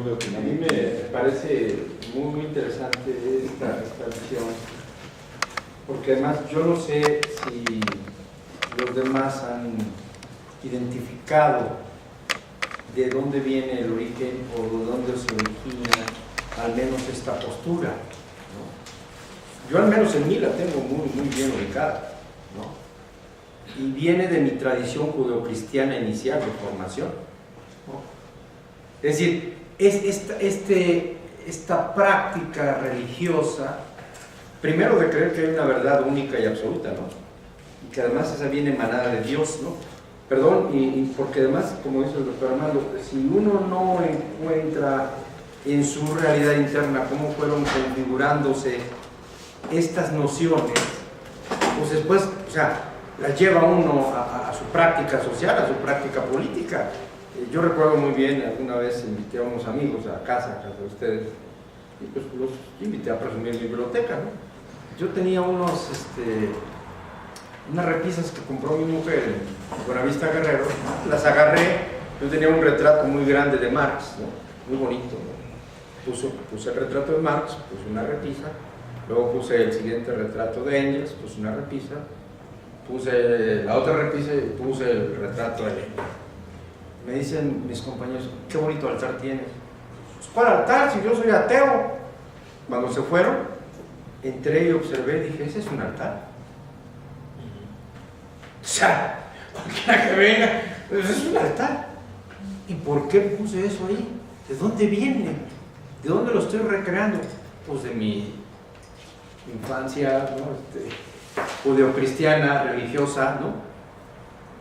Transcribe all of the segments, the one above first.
de A opinión. mí me parece muy interesante esta visión, porque además yo no sé si los demás han identificado de dónde viene el origen o de dónde se origina al menos esta postura, ¿no? Yo al menos en mí la tengo muy bien ubicada, ¿no? Y viene de mi tradición judeocristiana inicial de formación, ¿no? Es decir, esta práctica religiosa, primero de creer que hay una verdad única y absoluta, ¿no? Y que además esa viene emanada de Dios, ¿no? Perdón, y porque además, como dice el doctor Armando, si uno no encuentra en su realidad interna cómo fueron configurándose estas nociones, pues después, o sea, las lleva uno a su práctica social, a su práctica política. Yo recuerdo muy bien, alguna vez invité a unos amigos a casa de ustedes, y pues los invité a presumir mi biblioteca, ¿no? Yo tenía unas repisas que compró mi mujer en Buenavista Guerrero, las agarré, yo tenía un retrato muy grande de Marx, ¿no? Muy bonito, ¿no? Puse el retrato de Marx, puse una repisa, luego puse el siguiente retrato de Engels, puse una repisa, puse la otra repisa y puse el retrato de Lenin. Me dicen mis compañeros, qué bonito altar tienes. Pues, ¿cuál altar? Si yo soy ateo. Cuando se fueron, entré y observé y dije, ese es un altar. O sea, cualquiera que venga, pues es un altar. ¿Y por qué puse eso ahí? ¿De dónde viene? ¿De dónde lo estoy recreando? Pues de mi infancia, ¿no? Judeocristiana, religiosa, ¿no?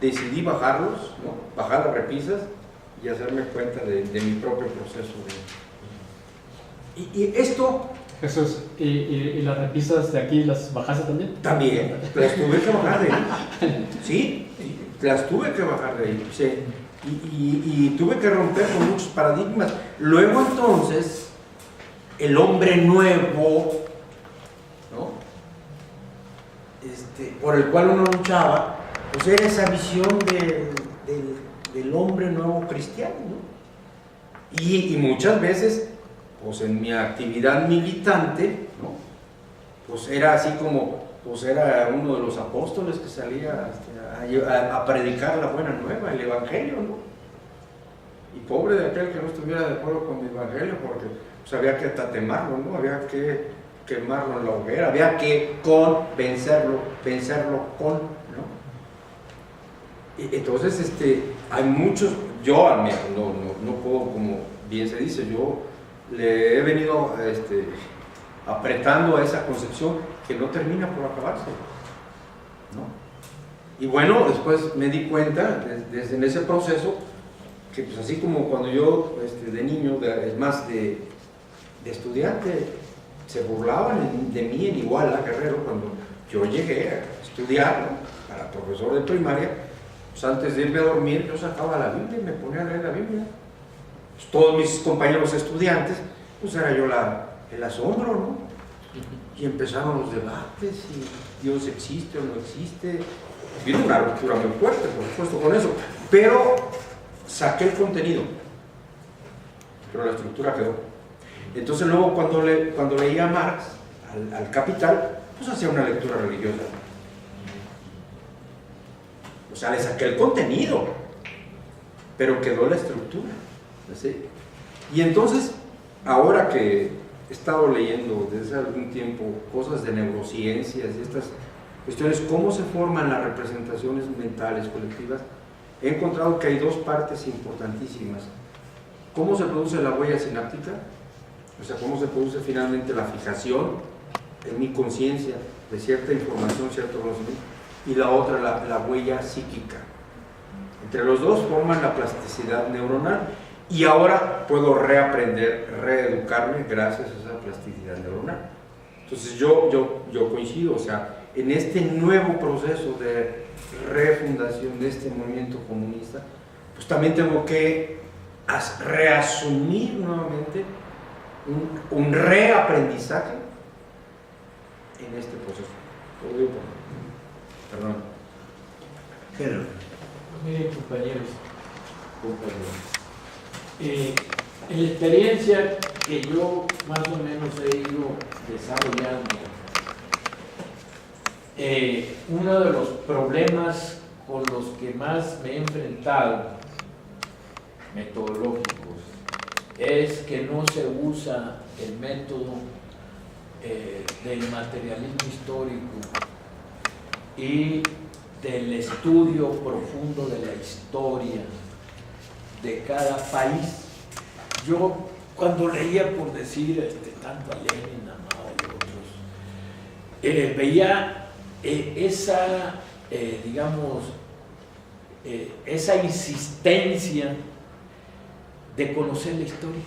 Decidí bajarlos, ¿no? Bajar las repisas y hacerme cuenta de mi propio proceso. Y esto... Jesús, ¿y las repisas de aquí las bajaste también? También, las tuve que bajar de ahí. Sí, las tuve que bajar de ahí. Sí. Y tuve que romper con muchos paradigmas. Luego entonces, el hombre nuevo, ¿no? Por el cual uno luchaba, pues era esa visión del hombre nuevo cristiano, ¿no? Y muchas veces, pues en mi actividad militante, ¿no? Pues era así como, pues era uno de los apóstoles que salía a predicar la buena nueva, el evangelio, ¿no? Y pobre de aquel que no estuviera de acuerdo con mi evangelio, porque pues había que tatemarlo, ¿no? Había que quemarlo en la hoguera, había que vencerlo con, ¿no? Y entonces, hay muchos, yo al menos, no puedo, como bien se dice, yo le he venido apretando a esa concepción que no termina por acabarse, ¿no? Y bueno, después me di cuenta, desde en ese proceso, que pues así como cuando yo de niño, es más de estudiante, se burlaban de mí en Iguala, Guerrero, cuando yo llegué a estudiar, ¿no? Para profesor de primaria, pues antes de irme a dormir yo sacaba la Biblia y me ponía a leer la Biblia. Pues todos mis compañeros estudiantes, pues era yo el asombro, ¿no? Y empezaron los debates, y Dios existe o no existe. Vino una ruptura muy fuerte, por supuesto, con eso, pero saqué el contenido, pero la estructura quedó. Entonces luego cuando leía a Marx, al Capital, pues hacía una lectura religiosa. O sea, le saqué el contenido, pero quedó la estructura, ¿sí? Y entonces, ahora que he estado leyendo desde hace algún tiempo cosas de neurociencias y estas cuestiones, cómo se forman las representaciones mentales colectivas, he encontrado que hay dos partes importantísimas. ¿Cómo se produce la huella sináptica? O sea, cómo se produce finalmente la fijación en mi conciencia de cierta información, cierto conocimiento, y la otra, la huella psíquica. Entre los dos forman la plasticidad neuronal, y ahora puedo reaprender, reeducarme gracias a esa plasticidad neuronal. Entonces yo coincido, o sea, en este nuevo proceso de refundación de este movimiento comunista, pues también tengo que reasumir nuevamente un reaprendizaje en este proceso. Todo digo perdón. Miren, compañeros, En la experiencia que yo más o menos he ido desarrollando, uno de los problemas con los que más me he enfrentado, metodológicos, es que no se usa el método del materialismo histórico y del estudio profundo de la historia de cada país. Yo cuando leía, por decir, tanto a Lenin, a Mao y otros, veía esa, digamos, esa insistencia de conocer la historia.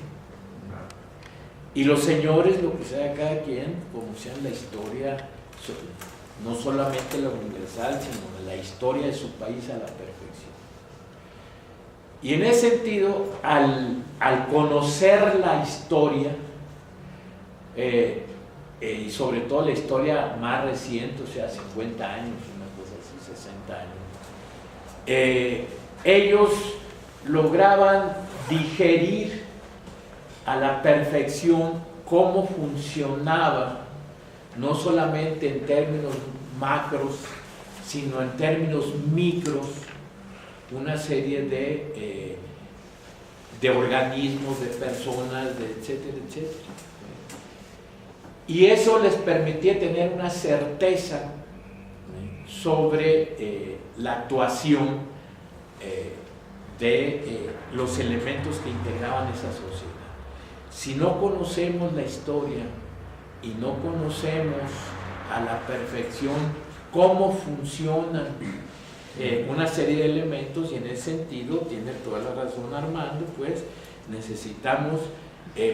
Y los señores, lo que sea cada quien, conocían la historia, no solamente la universal, sino la historia de su país a la perfección. Y en ese sentido, al conocer la historia, y sobre todo la historia más reciente, o sea, 50 años, una cosa así, 60 años, ellos lograban digerir a la perfección cómo funcionaba, no solamente en términos macros, sino en términos micros, una serie de organismos, de personas, de etcétera, etcétera. Y eso les permitía tener una certeza sobre la actuación de los elementos que integraban esa sociedad. Si no conocemos la historia y no conocemos a la perfección cómo funcionan una serie de elementos, y en ese sentido tiene toda la razón Armando, pues necesitamos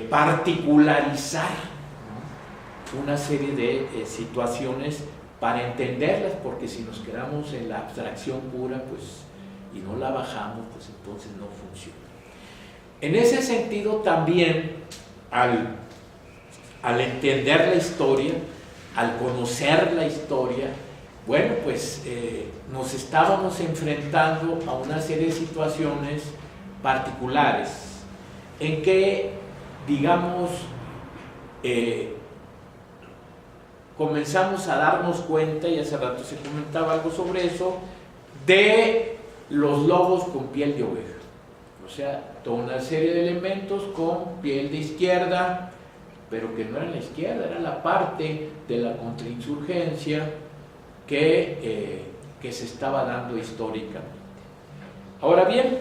particularizar una serie de situaciones para entenderlas, porque si nos quedamos en la abstracción pura, pues, y no la bajamos, pues entonces no funciona. En ese sentido también, al entender la historia, al conocer la historia, bueno, pues nos estábamos enfrentando a una serie de situaciones particulares en que, digamos, comenzamos a darnos cuenta, y hace rato se comentaba algo sobre eso, de los lobos con piel de oveja. O sea, toda una serie de elementos con piel de izquierda, pero que no era la izquierda, era la parte de la contrainsurgencia que se estaba dando históricamente. Ahora bien,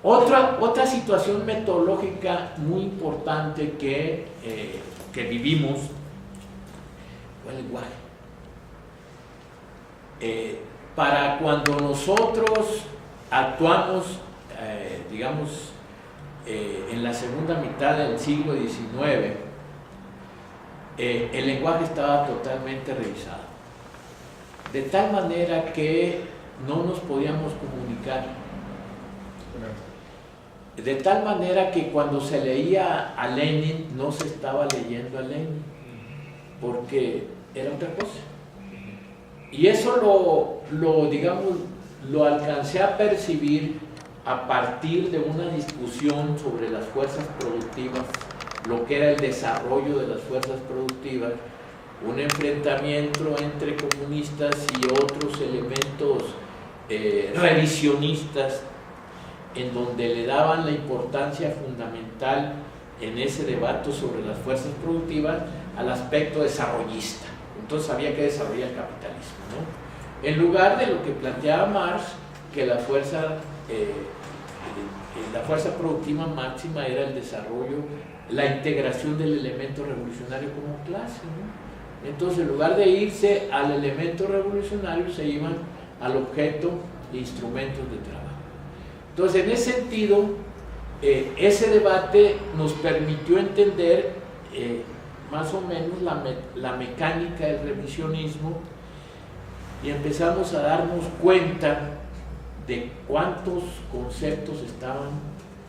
otra situación metodológica muy importante que vivimos fue el lenguaje. Para cuando nosotros actuamos, digamos, en la segunda mitad del siglo XIX, el lenguaje estaba totalmente revisado, de tal manera que no nos podíamos comunicar, de tal manera que cuando se leía a Lenin no se estaba leyendo a Lenin, porque era otra cosa. Y eso digamos, lo alcancé a percibir a partir de una discusión sobre las fuerzas productivas, lo que era el desarrollo de las fuerzas productivas, un enfrentamiento entre comunistas y otros elementos revisionistas, en donde le daban la importancia fundamental en ese debate sobre las fuerzas productivas al aspecto desarrollista. Entonces había que desarrollar el capitalismo, ¿no? En lugar de lo que planteaba Marx, que la fuerza productiva máxima era el desarrollo, la integración del elemento revolucionario como clase, ¿no? Entonces, en lugar de irse al elemento revolucionario, se iban al objeto e instrumentos de trabajo. Entonces, en ese sentido, ese debate nos permitió entender más o menos la mecánica del revisionismo, y empezamos a darnos cuenta de cuántos conceptos estaban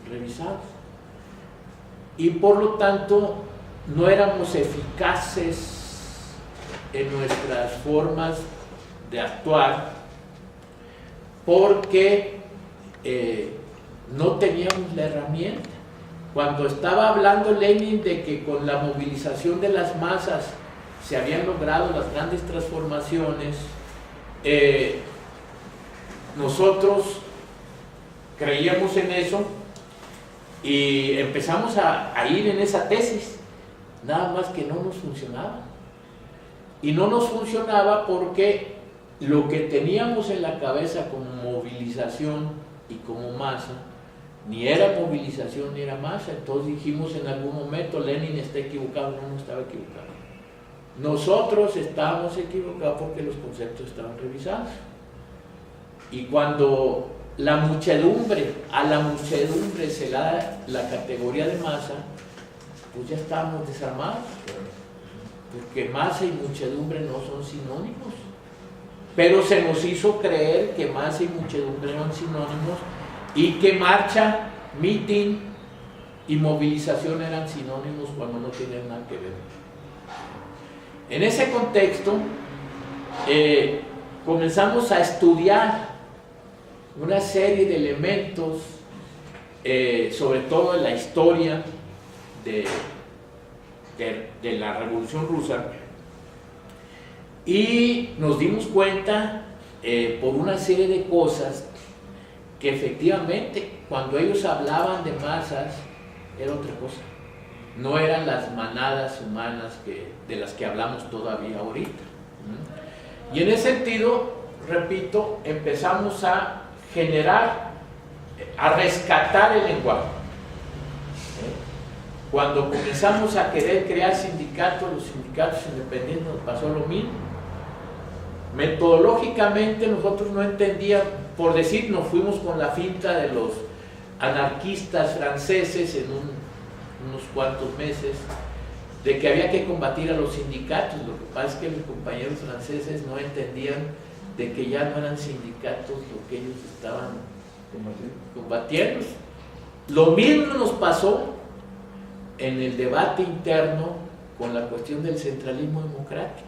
revisados, y por lo tanto no éramos eficaces en nuestras formas de actuar, porque no teníamos la herramienta. Cuando estaba hablando Lenin de que con la movilización de las masas se habían logrado las grandes transformaciones, nosotros creíamos en eso y empezamos a ir en esa tesis, nada más que no nos funcionaba. Y no nos funcionaba porque lo que teníamos en la cabeza como movilización y como masa, ni era movilización ni era masa. Entonces dijimos en algún momento, Lenin está equivocado. No estaba equivocado. Nosotros estábamos equivocados porque los conceptos estaban revisados. Y cuando a la muchedumbre se le da la categoría de masa, pues ya estábamos desarmados. Porque masa y muchedumbre no son sinónimos. Pero se nos hizo creer que masa y muchedumbre eran sinónimos y que marcha, mitin y movilización eran sinónimos cuando no tienen nada que ver. En ese contexto, comenzamos a estudiar una serie de elementos, sobre todo en la historia de la Revolución Rusa, y nos dimos cuenta por una serie de cosas que efectivamente cuando ellos hablaban de masas era otra cosa, no eran las manadas humanas de las que hablamos todavía ahorita. Y en ese sentido, repito, empezamos a generar, a rescatar el lenguaje. Cuando comenzamos a querer crear sindicatos, los sindicatos independientes, nos pasó lo mismo. Metodológicamente nosotros no entendíamos, por decir, nos fuimos con la finta de los anarquistas franceses en unos cuantos meses, de que había que combatir a los sindicatos. Lo que pasa es que los compañeros franceses no entendían de que ya no eran sindicatos lo que ellos estaban combatiendo. Lo mismo nos pasó en el debate interno con la cuestión del centralismo democrático.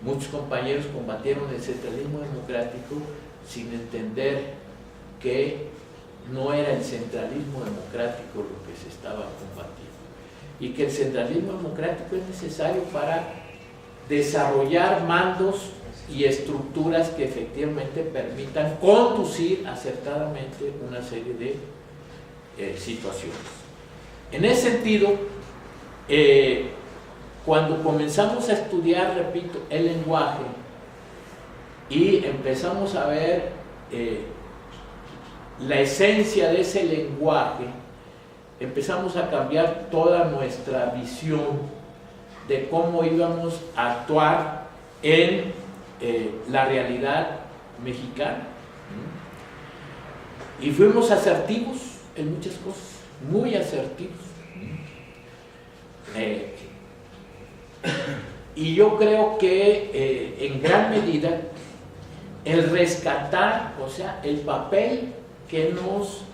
Muchos compañeros combatieron el centralismo democrático sin entender que no era el centralismo democrático lo que se estaba combatiendo y que el centralismo democrático es necesario para desarrollar mandos y estructuras que efectivamente permitan conducir acertadamente una serie de situaciones. En ese sentido, cuando comenzamos a estudiar, repito, el lenguaje y empezamos a ver la esencia de ese lenguaje, empezamos a cambiar toda nuestra visión de cómo íbamos a actuar en la realidad mexicana. Y fuimos asertivos en muchas cosas, muy asertivos. Y yo creo que en gran medida el rescatar, o sea, el papel que nos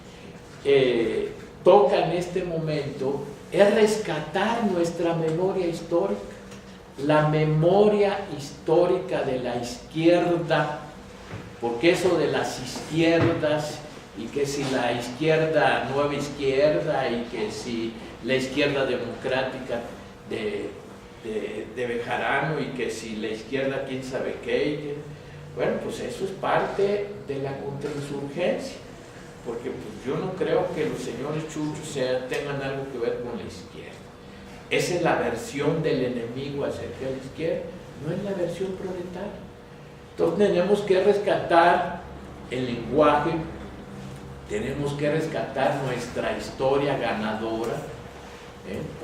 toca en este momento es rescatar nuestra memoria histórica, la memoria histórica de la izquierda, porque eso de las izquierdas, y que si la izquierda, nueva izquierda, y que si la izquierda democrática de Bejarano, y que si la izquierda quién sabe qué, bueno, pues eso es parte de la contrainsurgencia, porque pues yo no creo que los señores chuchos tengan algo que ver con la izquierda. Esa es la versión del enemigo acerca de la izquierda, no es la versión proletaria. Entonces tenemos que rescatar el lenguaje, tenemos que rescatar nuestra historia ganadora,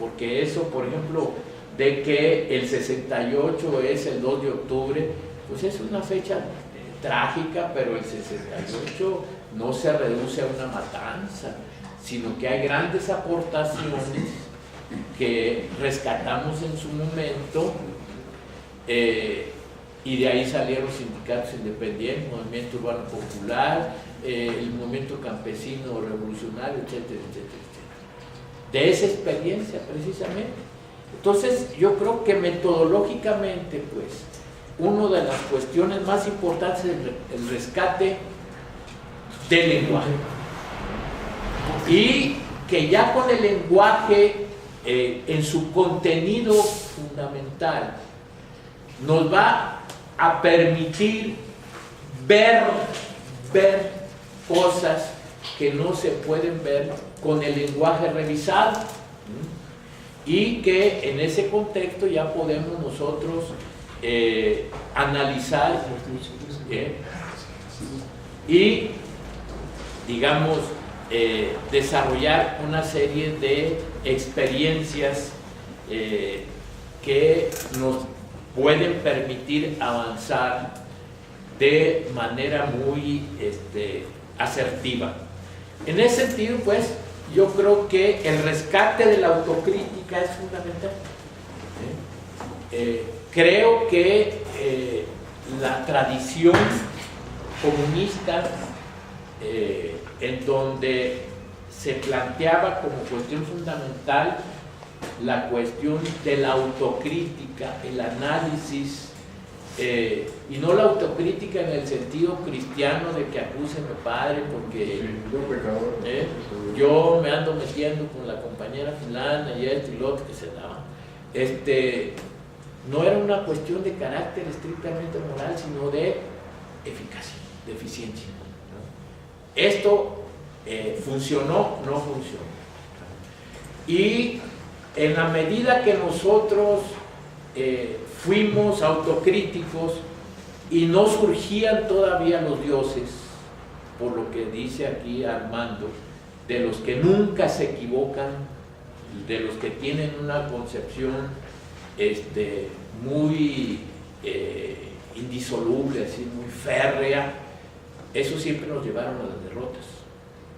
porque eso, por ejemplo, de que el 68 es el 2 de octubre, pues es una fecha trágica, pero el 68 no se reduce a una matanza, sino que hay grandes aportaciones que rescatamos en su momento, y de ahí salieron los sindicatos independientes, el movimiento urbano popular, el movimiento campesino revolucionario, etcétera, etcétera, etcétera. De esa experiencia precisamente. Entonces yo creo que metodológicamente, pues, una de las cuestiones más importantes es el rescate del lenguaje. y que ya con el lenguaje en su contenido fundamental nos va a permitir ver cosas que no se pueden ver con el lenguaje revisado, y que en ese contexto ya podemos nosotros analizar y, digamos, desarrollar una serie de experiencias que nos pueden permitir avanzar de manera muy asertiva. En ese sentido, pues, yo creo que el rescate de la autocrítica es fundamental. Creo que la tradición comunista, en donde se planteaba como cuestión fundamental la cuestión de la autocrítica, el análisis, y no la autocrítica en el sentido cristiano de que acúseme padre porque yo me ando metiendo con la compañera fulana y esto y lo otro que se daba. No era una cuestión de carácter estrictamente moral, sino de eficacia, de eficiencia, ¿no? Esto funcionó, no funcionó. Y en la medida que nosotros fuimos autocríticos y no surgían todavía los dioses, por lo que dice aquí Armando, de los que nunca se equivocan, de los que tienen una concepción muy indisoluble, así, muy férrea, eso siempre nos llevaron a las derrotas.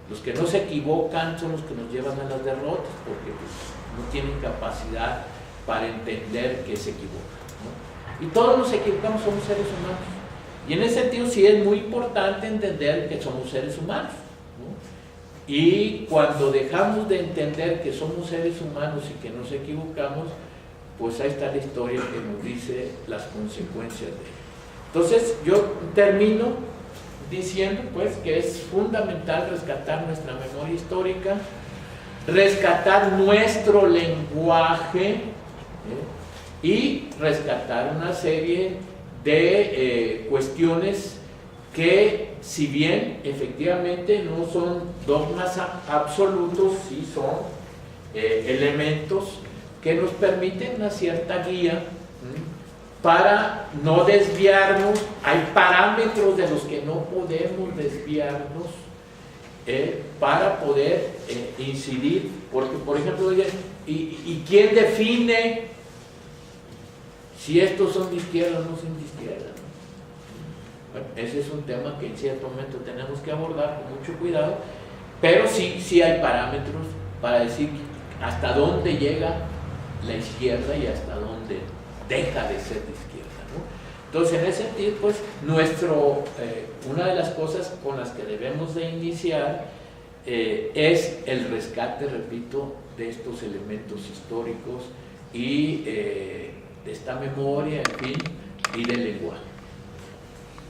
Los que no se equivocan son los que nos llevan a las derrotas, porque pues, no tienen capacidad para entender que se equivocan, ¿no? Y todos nos equivocamos, somos seres humanos. Y en ese sentido sí es muy importante entender que somos seres humanos, ¿no? Y cuando dejamos de entender que somos seres humanos y que nos equivocamos, pues ahí está la historia que nos dice las consecuencias de ello. Entonces yo termino diciendo pues que es fundamental rescatar nuestra memoria histórica, rescatar nuestro lenguaje, y rescatar una serie de cuestiones que, si bien efectivamente no son dogmas absolutos, sí son elementos que nos permiten una cierta guía para no desviarnos. Hay parámetros de los que no podemos desviarnos para poder incidir, porque por ejemplo, ¿y quién define si estos son de izquierda o no son de izquierda? Bueno, ese es un tema que en cierto momento tenemos que abordar con mucho cuidado, pero sí hay parámetros para decir hasta dónde llega la izquierda y hasta dónde deja de ser de izquierda, ¿no? Entonces, en ese sentido, pues, una de las cosas con las que debemos de iniciar es el rescate, repito, de estos elementos históricos y de esta memoria, en fin, y del lenguaje.